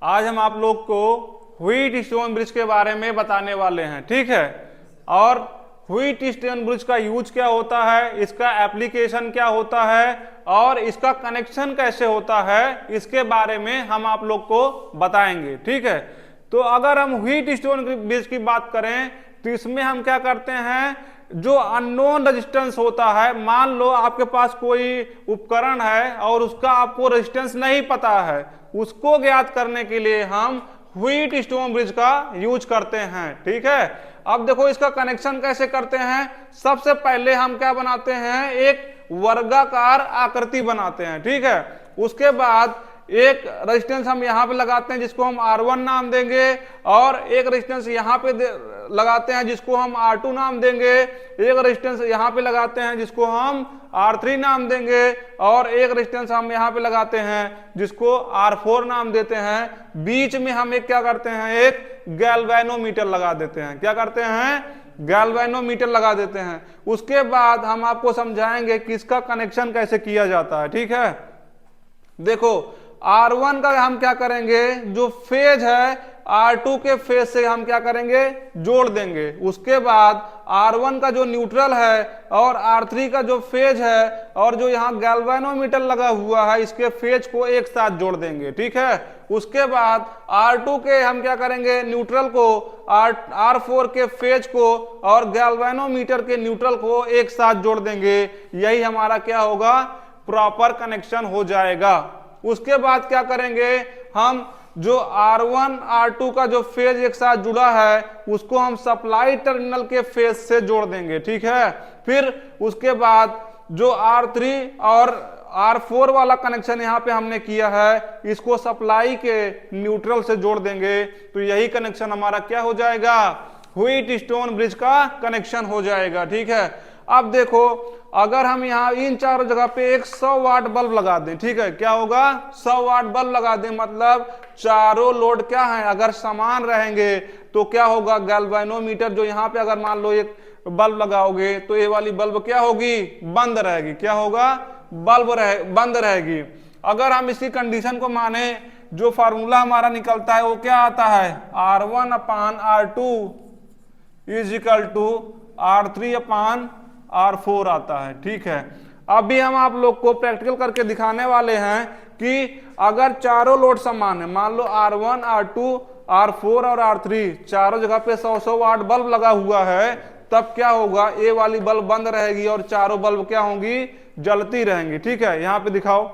आज हम आप लोग को व्हीटस्टोन ब्रिज के बारे में बताने वाले हैं, ठीक है। और व्हीटस्टोन ब्रिज का यूज क्या होता है, इसका एप्लीकेशन क्या होता है और इसका कनेक्शन कैसे होता है, इसके बारे में हम आप लोग को बताएंगे, ठीक है। तो अगर हम व्हीटस्टोन ब्रिज की बात करें तो इसमें हम क्या करते हैं, जो अननोन रेजिस्टेंस होता है, मान लो आपके पास कोई उपकरण है और उसका आपको रेजिस्टेंस नहीं पता है, उसको ज्ञात करने के लिए हम व्हीटस्टोन ब्रिज का यूज करते हैं, ठीक है। अब देखो इसका कनेक्शन कैसे करते हैं। सबसे पहले हम क्या बनाते हैं, एक वर्गाकार आकृति बनाते हैं, ठीक है। उसके बाद एक रेजिस्टेंस हम यहाँ पे लगाते हैं जिसको हम R1 नाम देंगे, और एक रेजिस्टेंस यहाँ पे लगाते हैं जिसको हम R2 नाम देंगे, एक रेजिस्टेंस यहाँ पे लगाते हैं जिसको हम R3 नाम देंगे, और एक रेजिस्टेंस हम यहाँ पे लगाते हैं जिसको R4 नाम देते हैं। बीच में हम एक क्या करते हैं, एक गैल्वेनोमीटर लगा देते हैं। क्या करते हैं, गैल्वेनोमीटर लगा देते हैं। उसके बाद हम आपको समझाएंगे कि इसका कनेक्शन कैसे किया जाता है, ठीक है। देखो R1 का हम क्या करेंगे, जो फेज है R2 के फेज से हम क्या करेंगे, जोड़ देंगे। उसके बाद R1 का जो न्यूट्रल है और R3 का जो फेज है और जो यहाँ गैल्वेनोमीटर लगा हुआ है, इसके फेज को एक साथ जोड़ देंगे, ठीक है। उसके बाद R2 के हम क्या करेंगे, न्यूट्रल को R4 के फेज को और गैल्वेनोमीटर के न्यूट्रल को एक साथ जोड़ देंगे। यही हमारा क्या होगा, प्रॉपर कनेक्शन हो जाएगा। उसके बाद क्या करेंगे, हम जो R1 R2 का जो फेज एक साथ जुड़ा है उसको हम सप्लाई टर्मिनल के फेज से जोड़ देंगे, ठीक है। फिर उसके बाद जो R3 और R4 वाला कनेक्शन यहाँ पे हमने किया है, इसको सप्लाई के न्यूट्रल से जोड़ देंगे। तो यही कनेक्शन हमारा क्या हो जाएगा, व्हीटस्टोन ब्रिज का कनेक्शन हो जाएगा, ठीक है। अब देखो अगर हम यहाँ इन चारों जगह पे एक 100 वाट बल्ब लगा दें, ठीक है, क्या होगा, 100 वाट बल्ब लगा दें, मतलब चारों लोड क्या है, अगर समान रहेंगे तो क्या होगा, गैल्वेनोमीटर जो यहाँ पे अगर मान लो एक बल्ब लगाओगे तो ये वाली बल्ब क्या होगी, बंद रहेगी। क्या होगा, बंद रहेगी। अगर हम इसकी कंडीशन को माने, जो फार्मूला हमारा निकलता है वो क्या आता है, R1/R2 is equal to R3/R4 आता है, ठीक है। अभी हम आप लोग को प्रैक्टिकल करके दिखाने वाले हैं कि अगर चारों लोड समान है, मान लो R1 R2 R4 और R3 चारों जगह पे 100 वाट बल्ब लगा हुआ है, तब क्या होगा, ये वाली बल्ब बंद रहेगी और चारों बल्ब क्या होंगी, जलती रहेंगी, ठीक है। यहाँ पे दिखाओ,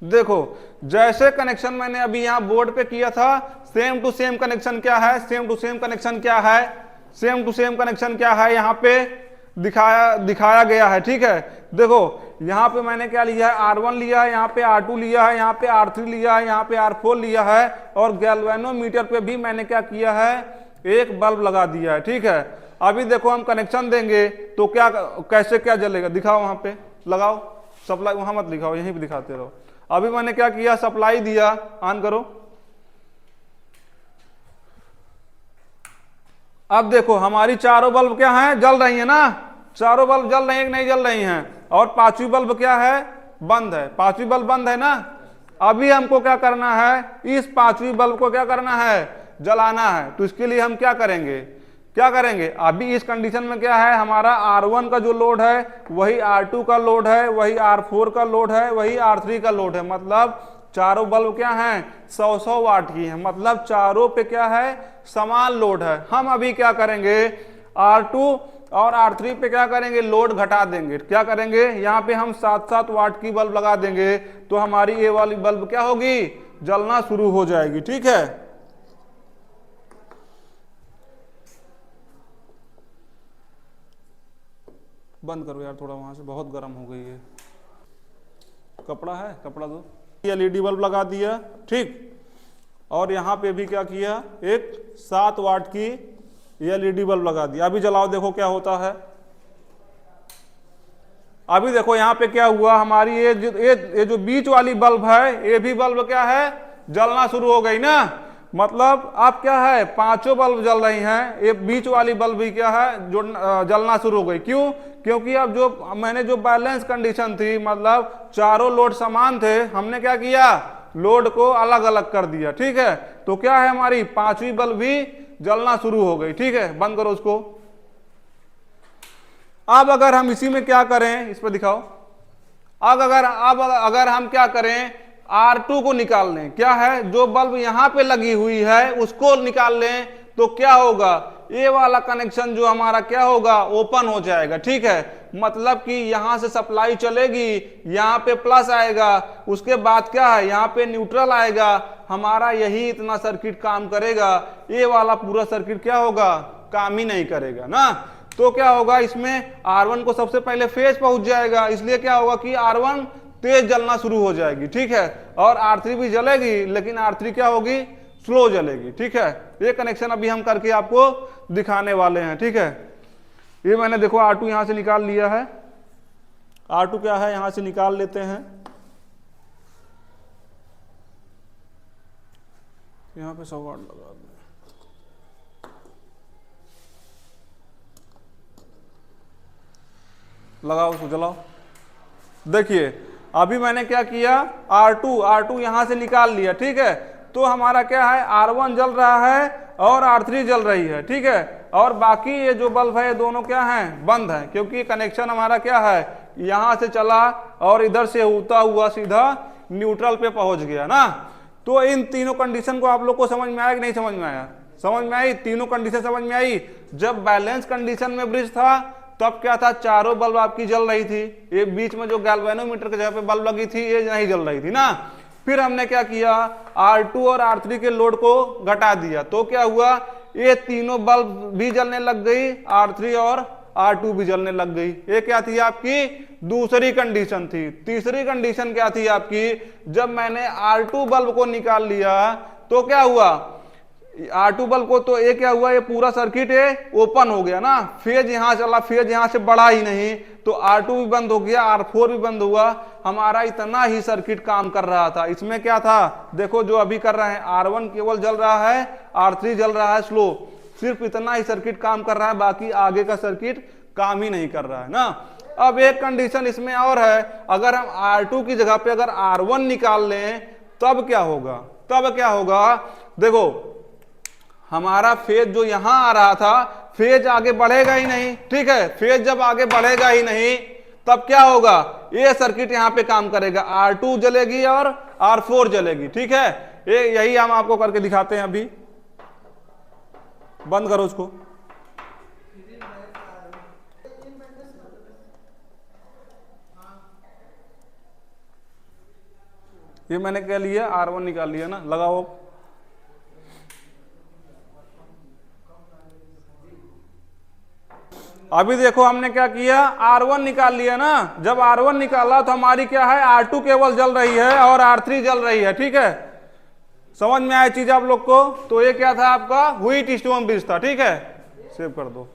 देखो जैसे कनेक्शन मैंने अभी यहाँ बोर्ड पे किया था, सेम टू सेम कनेक्शन क्या है, सेम टू सेम कनेक्शन क्या है, सेम टू सेम कनेक्शन क्या है, यहाँ पे दिखाया गया है, ठीक है। देखो यहाँ पे मैंने क्या लिया है, R1 लिया है, यहाँ पे R2 लिया है, यहाँ पे R3 लिया है, यहाँ पे R4 लिया है, और गैल्वेनोमीटर पे भी मैंने क्या किया है, एक बल्ब लगा दिया है, ठीक है। अभी देखो हम कनेक्शन देंगे तो क्या कैसे क्या जलेगा, दिखाओ वहां पे लगाओ सप्लाई, वहां मत दिखाओ, यहीं पे दिखाते रहो। अभी मैंने क्या किया, सप्लाई दिया, ऑन करो। अब देखो हमारी चारों बल्ब क्या हैं, जल रही है ना, चारों बल्ब जल रही है कि नहीं जल रही हैं, और पांचवी बल्ब क्या है, बंद है। पांचवी बल्ब बंद है ना। अभी हमको क्या करना है, इस पांचवी बल्ब को क्या करना है, जलाना है। तो इसके लिए हम क्या करेंगे, अभी इस कंडीशन में क्या है, हमारा R1 का जो लोड है वही R2 का लोड है, वही R4 का लोड है, वही R3 का लोड है, मतलब चारों बल्ब क्या हैं, 100 वाट की है, मतलब चारों पे क्या है, समान लोड है। हम अभी क्या करेंगे, R2 और R3 पे क्या करेंगे, लोड घटा देंगे। क्या करेंगे, यहाँ पे हम 7-7 वाट की बल्ब लगा देंगे, तो हमारी ये वाली बल्ब क्या होगी, जलना शुरू हो जाएगी, ठीक है। बंद करो यार थोड़ा, वहां से बहुत गर्म हो गई है। कपड़ा है, कपड़ा दो। LED बल्ब लगा दिया, ठीक। और यहाँ पे भी क्या किया, एक 7 वाट की LED बल्ब लगा दिया। अभी जलाओ, देखो क्या होता है। अभी देखो यहाँ पे क्या हुआ, हमारी ये जो बीच वाली बल्ब है, ये भी बल्ब क्या है, जलना शुरू हो गई ना। मतलब अब क्या है, पांचों बल्ब जल रही हैं, ये बीच वाली बल्ब भी क्या है, जो जलना शुरू हो गई। क्यों, क्योंकि अब जो मैंने जो बैलेंस कंडीशन थी, मतलब चारों लोड समान थे, हमने क्या किया, लोड को अलग अलग कर दिया, ठीक है। तो क्या है, हमारी पांचवी बल्ब भी जलना शुरू हो गई, ठीक है। बंद करो उसको। अब अगर हम इसी में क्या करें, इस पर दिखाओ। अब अगर हम क्या करें, R2 को निकाल लें, क्या है, जो बल्ब यहां पे लगी हुई है उसको निकाल लें, तो क्या होगा, ये वाला कनेक्शन जो हमारा क्या होगा, ओपन हो जाएगा, ठीक है। मतलब कि यहां से सप्लाई चलेगी, यहां पे प्लस आएगा, उसके बाद क्या है, यहां पे न्यूट्रल आएगा, हमारा यही इतना सर्किट काम करेगा। ये वाला पूरा सर्किट क्या होगा, काम ही नहीं करेगा ना। तो क्या होगा, इसमें R1 को सबसे पहले फेज पहुंच जाएगा, इसलिए क्या होगा कि R1 तेज जलना शुरू हो जाएगी, ठीक है। और R3 भी जलेगी, लेकिन R3 क्या होगी, स्लो जलेगी, ठीक है। ये कनेक्शन अभी हम करके आपको दिखाने वाले हैं, ठीक है। ये मैंने देखो R2 यहां से निकाल लिया है। R2 क्या है, यहां से निकाल लेते हैं। यहां पे 100 वाट लगा दें, लगाओ उसको, जलाओ। देखिए अभी मैंने क्या किया, R2 यहां से निकाल लिया, ठीक है। तो हमारा क्या है, R1 जल रहा है और R3 जल रही है, ठीक है। और बाकी ये जो बल्ब है ये दोनों क्या हैं, बंद है, क्योंकि कनेक्शन हमारा क्या है, यहां से चला और इधर से होता हुआ सीधा न्यूट्रल पे पहुंच गया ना। तो इन तीनों कंडीशन को आप लोग को समझ में आया कि नहीं समझ में आया, समझ में आई, तीनों कंडीशन समझ में आई। जब बैलेंस कंडीशन में ब्रिज था तब क्या था, चारों बल्ब आपकी जल रही थी, ये बीच में जो गैल्वेनोमीटर की जगह पे बल्ब लगी थी ये नहीं जल रही थी ना। फिर हमने क्या किया, R2 और R3 के लोड को घटा दिया, तो क्या हुआ, ये तीनों बल्ब भी जलने लग गई, R3 और R2 भी जलने लग गई। ये क्या थी आपकी दूसरी कंडीशन थी। तीसरी कंडीशन क्या थी आपकी, जब मैंने R2 बल्ब को निकाल लिया तो क्या हुआ, R2 बल्ब को, तो ये क्या हुआ, ये पूरा सर्किट है ओपन हो गया ना, फेज यहां चला, फेज यहां से बढ़ा ही नहीं, तो R2 भी बंद हो गया, R4 भी बंद हुआ, हमारा इतना ही सर्किट काम कर रहा था। इसमें क्या था, देखो जो अभी कर रहे हैं, R1 केवल जल रहा है, R3 जल रहा है स्लो, सिर्फ इतना ही सर्किट काम कर रहा है, बाकी आगे का सर्किट काम ही नहीं कर रहा है ना। अब एक कंडीशन इसमें और है, अगर हम R2 की जगह पे अगर R1 निकाल लें तब क्या होगा, तब क्या होगा, देखो हमारा फेज जो यहां आ रहा था, फेज आगे बढ़ेगा ही नहीं, ठीक है। फेज जब आगे बढ़ेगा ही नहीं तब क्या होगा, ये सर्किट यहां पे काम करेगा, R2 जलेगी और R4 जलेगी, ठीक है। ये यही हम आपको करके दिखाते हैं अभी। बंद करो उसको। ये मैंने क्या लिया, R1 निकाल लिया ना, लगाओ। अभी देखो हमने क्या किया, R1 निकाल लिया ना। जब R1 निकाला तो हमारी क्या है, R2 केवल जल रही है और R3 जल रही है, ठीक है। समझ में आया चीज आप लोग को। तो ये क्या था आपका, व्हीट स्टोन ब्रिज था, ठीक है। सेव कर दो।